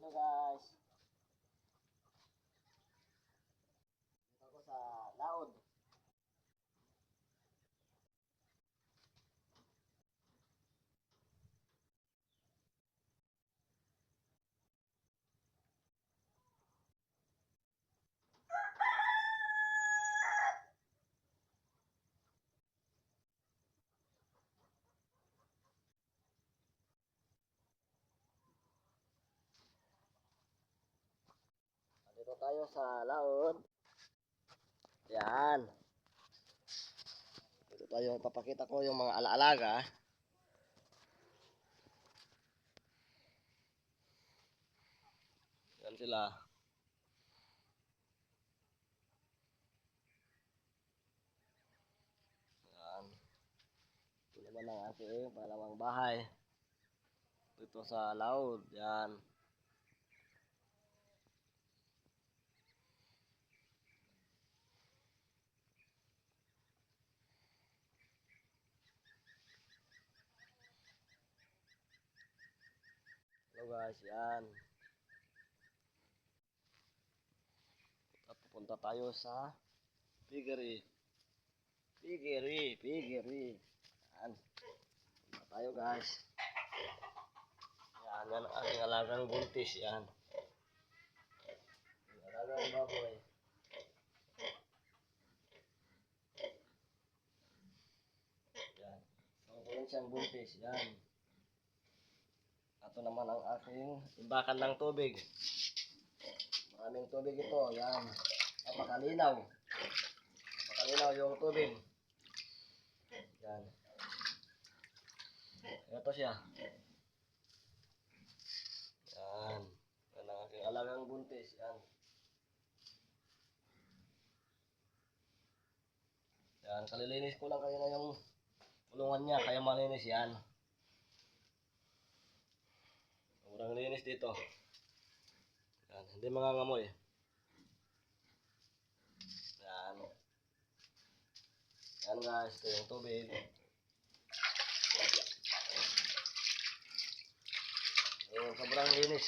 Hello guys. Dito ako sa laod. Dito tayo sa laod. Yan. Dito tayo, papakita ko yung mga alaalaga. Yan sila. Yan. Ito naman ang aking pangalawang bahay. Dito sa laod. Yan. Hello guys, yan. Pupunta tayo sa piggery. Piggery. Yan. Punta tayo guys. Yan, yan ang aking alagang buntis. Yan. Alagang baboy. Yan. Ang siyang buntis. Yan. Ito naman ang aking imbakan ng tubig. Maraming tubig ito. Yan. Napakalinaw. Napakalinaw yung tubig. Yan. Ito siya. Yan. Yan ang aking alagang buntis. Yan. Yan. Kalilinis ko lang kayo na yung kulungan niya. Kaya malinis yan. Sobrang linis dito. Yan. Hindi mangangamoy. Yan. Yan guys. Ito yung tubig. Sobrang linis.